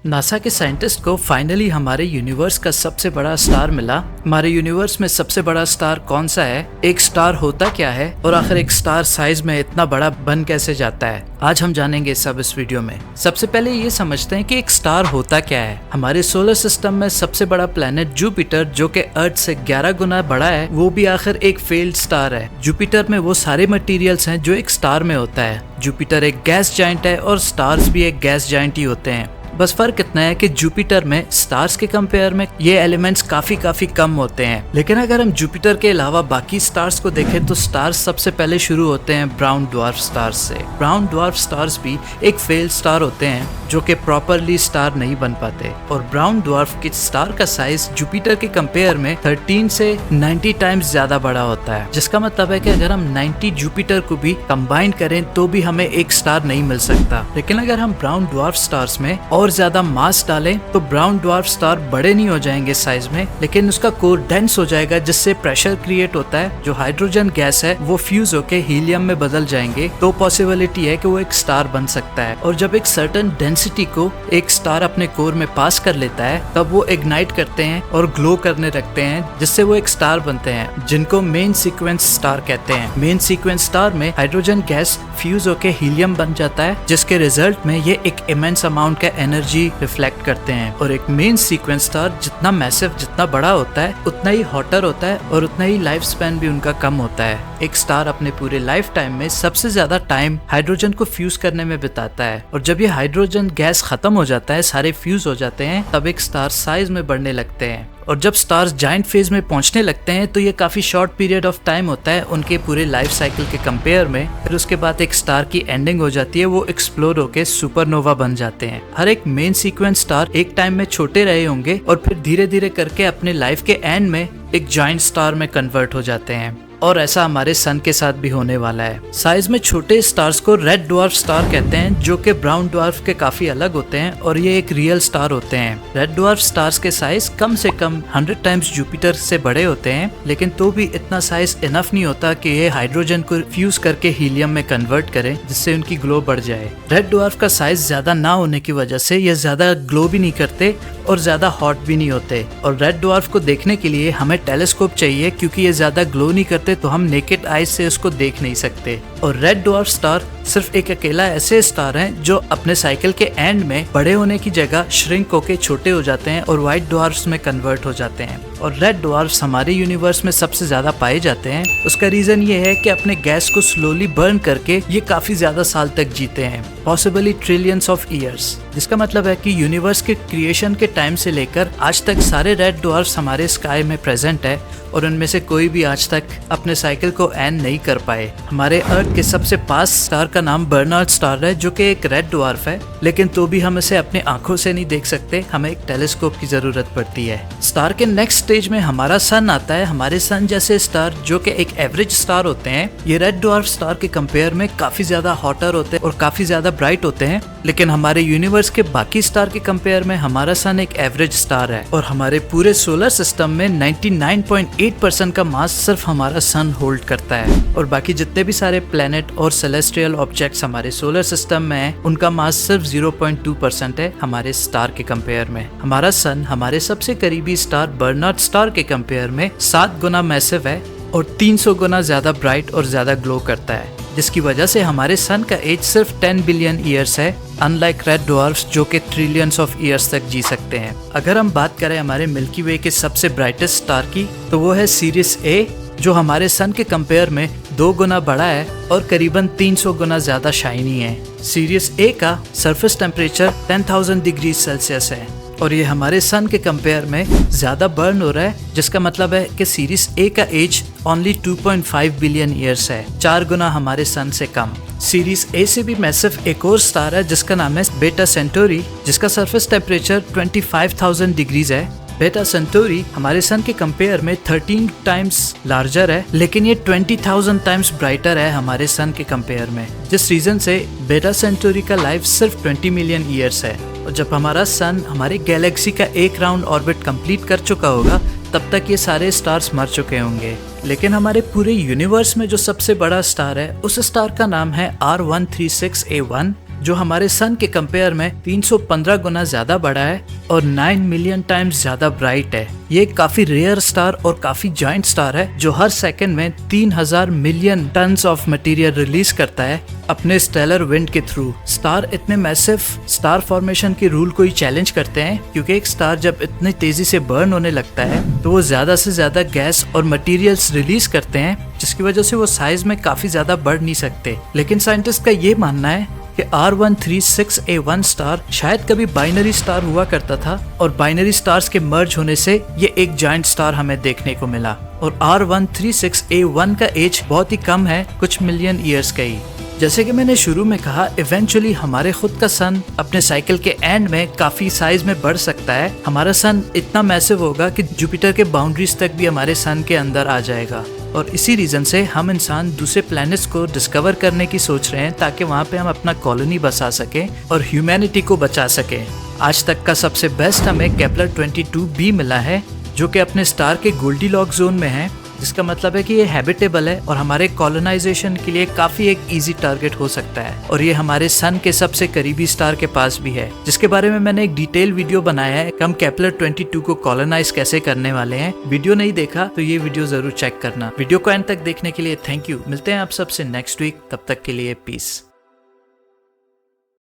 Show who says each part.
Speaker 1: NASA के scientist को finally हमारे यूनिवर्स का सबसे बड़ा स्टार मिला। हमारे यूनिवर्स में सबसे बड़ा स्टार कौन सा है, एक स्टार होता क्या है और आखिर एक स्टार साइज में इतना बड़ा बन कैसे जाता है, आज हम जानेंगे सब इस वीडियो में। सबसे पहले ये समझते हैं कि एक स्टार होता क्या है। हमारे सोलर सिस्टम में सबसे बड़ा प्लेनेट जुपिटर, जो कि अर्थ से 11 गुना बड़ा है, वो भी आखिर एक फेल्ड स्टार है। जुपिटर में वो सारे मटेरियल्स हैं जो एक स्टार में होता है। जुपिटर एक गैस जाइंट है और स्टार्स भी एक गैस जाइंट ही होते हैं। बस फर्क इतना है कि जुपिटर में स्टार्स के कंपेयर में ये एलिमेंट्स काफी कम होते हैं। लेकिन अगर हम जुपिटर के अलावा बाकी स्टार्स को देखें तो स्टार्स सबसे पहले शुरू होते हैं ब्राउन ड्वार्फ स्टार्स से। ब्राउन ड्वार्फ स्टार्स भी एक फेल्ड स्टार होते हैं जो कि प्रॉपरली स्टार नहीं बन पाते, और ब्राउन ड्वार्फ के स्टार का साइज जुपिटर के कंपेयर में 13 से 90 टाइम्स ज्यादा बड़ा होता है, जिसका मतलब है कि अगर हम 90 जुपिटर को भी कंबाइन करें तो भी हमें एक स्टार नहीं मिल सकता। लेकिन अगर हम ब्राउन ड्वार्फ स्टार्स में और ज्यादा मास डालें तो ब्राउन ड्वार्फ स्टार बड़े नहीं हो जाएंगे साइज में, लेकिन उसका कोर डेंस हो जाएगा, जिससे प्रेशर क्रिएट होता है। जो हाइड्रोजन गैस है वो फ्यूज होके हीलियम में बदल जाएंगे, तो पॉसिबिलिटी है कि वो एक स्टार बन सकता है। और जब एक सर्टेन डेंसिटी को एक स्टार अपने कोर में पास कर लेता है तब वो इग्नाइट करते हैं और ग्लो करने लगते हैं, जिससे वो एक स्टार बनते हैं, जिनको मेन सीक्वेंस स्टार कहते हैं। मेन सीक्वेंस स्टार में हाइड्रोजन गैस फ्यूज होके हीलियम बन जाता है, जिसके रिजल्ट में ये एक इमेंस अमाउंट का एनर्जी रिफ्लेक्ट करते हैं। और एक मेन सीक्वेंस स्टार जितना मैसिव, जितना बड़ा होता है, उतना ही हॉटर होता है और उतना ही लाइफ स्पैन भी उनका कम होता है। एक स्टार अपने पूरे लाइफ टाइम में सबसे ज्यादा टाइम हाइड्रोजन को फ्यूज करने में बिताता है, और जब ये हाइड्रोजन गैस खत्म हो जाता है, सारे फ्यूज हो जाते हैं, तब एक स्टार साइज में बढ़ने लगते हैं। और जब स्टार्स जाइंट फेज में पहुंचने लगते हैं तो ये काफी शॉर्ट पीरियड ऑफ टाइम होता है उनके पूरे लाइफ साइकिल के कंपेयर में। फिर उसके बाद एक स्टार की एंडिंग हो जाती है, वो एक्सप्लोड होके सुपरनोवा बन जाते हैं। हर एक मेन सीक्वेंस स्टार एक टाइम में छोटे रहे होंगे और फिर धीरे धीरे करके अपने लाइफ के एंड में एक जाइंट स्टार में कन्वर्ट हो जाते हैं। और ऐसा हमारे सन के साथ भी होने वाला है। साइज में छोटे स्टार्स को रेड ड्वार्फ स्टार कहते हैं, जो कि ब्राउन ड्वार्फ के काफी अलग होते हैं और ये एक रियल स्टार होते हैं। रेड ड्वार्फ स्टार्स के साइज कम से कम 100 टाइम्स जुपिटर से बड़े होते हैं, लेकिन तो भी इतना साइज इनफ नहीं होता कि ये हाइड्रोजन को फ्यूज करके हीलियम में कन्वर्ट करें, जिससे उनकी ग्लो बढ़ जाए। रेड ड्वार्फ का साइज ज्यादा ना होने की वजह से ये ज्यादा ग्लो भी नहीं करते और ज्यादा हॉट भी नहीं होते। और रेड ड्वार्फ को देखने के लिए हमें टेलीस्कोप चाहिए, क्योंकि ये ज्यादा ग्लो नहीं करते तो हम नेकेड आइज से उसको देख नहीं सकते। और रेड ड्वार्फ स्टार सिर्फ एक अकेला ऐसे स्टार हैं जो अपने साइकिल के एंड में बड़े होने की जगह श्रिंक होके छोटे हो जाते हैं और व्हाइट ड्वार्फ्स में कन्वर्ट हो जाते हैं। और रेड ड्वार्फ्स हमारे यूनिवर्स में सबसे ज्यादा पाए जाते हैं। उसका रीजन ये है कि अपने गैस को स्लोली बर्न करके ये काफी ज्यादा साल तक जीते हैं, पॉसिबली ट्रिलियंस ऑफ ईयर्स। जिसका मतलब है कि यूनिवर्स के क्रिएशन के टाइम से लेकर आज तक सारे रेड ड्वार्फ्स हमारे स्काई में प्रेजेंट है, और उनमें से कोई भी आज तक अपने साइकिल को एंड नहीं कर पाए। हमारे अर्थ के सबसे पास स्टार का नाम बर्नार्ड स्टार है, जो कि एक रेड ड्वार्फ है, लेकिन तो भी हम इसे अपने आंखों से नहीं देख सकते, हमें एक टेलीस्कोप की जरूरत पड़ती है। स्टार के नेक्स्ट स्टेज में हमारा सन आता है। हमारे सन जैसे स्टार, जो कि एक एवरेज स्टार होते हैं, ये रेड ड्वार्फ स्टार के कंपेयर में काफी ज्यादा हॉटर होते हैं और काफी ज्यादा ब्राइट होते हैं। लेकिन हमारे यूनिवर्स के बाकी स्टार के कंपेयर में हमारा सन एक एवरेज स्टार है, और हमारे पूरे सोलर सिस्टम में 99.8% का मास सिर्फ हमारा सन होल्ड करता है। और बाकी जितने भी सारे प्लेनेट और सेलेस्टियल ऑब्जेक्ट्स हमारे सोलर सिस्टम में हैं, उनका मास सिर्फ 0.2% है हमारे स्टार के कंपेयर में। हमारा सन हमारे सबसे करीबी स्टार बर्नार्ड स्टार के कंपेयर में 7 गुना मैसिव है और 300 गुना ज्यादा ब्राइट और ज्यादा ग्लो करता है, जिसकी वजह से हमारे सन का एज सिर्फ 10 बिलियन ईयर्स है, अनलाइक रेड ड्वार्फ्स जो कि ट्रिलियंस ऑफ ईयर्स तक जी सकते हैं। अगर हम बात करें हमारे मिल्की वे के सबसे ब्राइटेस्ट स्टार की, तो वो है सीरियस ए, जो हमारे सन के कंपेयर में 2 गुना बड़ा है और करीबन 300 गुना ज्यादा शाइनी है। सीरियस ए का सरफेस टेम्परेचर 10,000 डिग्री सेल्सियस है, और ये हमारे सन के कंपेयर में ज्यादा बर्न हो रहा है, जिसका मतलब है कि सीरीज ए का एज ओनली 2.5 बिलियन ईयर्स है, 4 गुना हमारे सन से कम। सीरीज ए से भी मैसिव एक और स्टार है जिसका नाम है बेटा सेंटोरी, जिसका सरफेस टेम्परेचर 25,000 डिग्रीज है। बेटा सेंटोरी हमारे सन के कंपेयर में 13 टाइम्स लार्जर है, लेकिन ये 20,000 टाइम्स ब्राइटर है हमारे सन के कंपेयर में, जिस रीजन से बेटा सेंटोरी का लाइफ सिर्फ 20 मिलियन ईयर्स है। और जब हमारा सन हमारी गैलेक्सी का एक राउंड ऑर्बिट कंप्लीट कर चुका होगा, तब तक ये सारे स्टार्स मर चुके होंगे। लेकिन हमारे पूरे यूनिवर्स में जो सबसे बड़ा स्टार है, उस स्टार का नाम है R136A1, जो हमारे सन के कंपेयर में 315 गुना ज्यादा बड़ा है और 9 मिलियन टाइम्स ज्यादा ब्राइट है। ये एक काफी रेयर स्टार और काफी जॉइंट स्टार है जो हर सेकंड में 3000 million tons of material release करता है अपने स्टेलर विंड के थ्रू। स्टार इतने मैसिव स्टार फॉर्मेशन के रूल को ही चैलेंज करते हैं, क्योंकि एक स्टार जब इतनी तेजी से बर्न होने लगता है तो वो ज्यादा से ज्यादा गैस और मटेरियल्स रिलीज करते हैं, जिसकी वजह से वो साइज में काफी ज्यादा बढ़ नहीं सकते। लेकिन साइंटिस्ट का ये मानना है कि R136A1 स्टार शायद कभी बाइनरी स्टार हुआ करता था और बाइनरी स्टार्स के मर्ज होने से ये एक जायंट स्टार हमें देखने को मिला। और R136A1 का एज बहुत ही कम है, कुछ मिलियन ईयर्स का ही। जैसे कि मैंने शुरू में कहा, इवेंचुअली हमारे खुद का सन अपने साइकिल के एंड में काफी साइज में बढ़ सकता है। हमारा सन इतना मैसिव होगा कि जुपिटर के बाउंड्रीज तक भी हमारे सन के अंदर आ जाएगा। और इसी रीजन से हम इंसान दूसरे प्लैनेट्स को डिस्कवर करने की सोच रहे हैं, ताकि वहाँ पे हम अपना कॉलोनी बसा सकें और ह्यूमैनिटी को बचा सकें। आज तक का सबसे बेस्ट हमें केपलर 22b मिला है, जो कि अपने स्टार के गोल्डीलॉक जोन में है, जिसका मतलब है कि ये हैबिटेबल है और हमारे कॉलोनाइजेशन के लिए काफी एक इजी टारगेट हो सकता है। और ये हमारे सन के सबसे करीबी स्टार के पास भी है, जिसके बारे में मैंने एक डिटेल वीडियो बनाया है कि हम केपलर 22 को कॉलोनाइज कैसे करने वाले हैं। वीडियो नहीं देखा तो ये वीडियो जरूर चेक करना। वीडियो को एंड तक देखने के लिए थैंक यू। मिलते हैं आप सबसे नेक्स्ट वीक, तब तक के लिए पीस।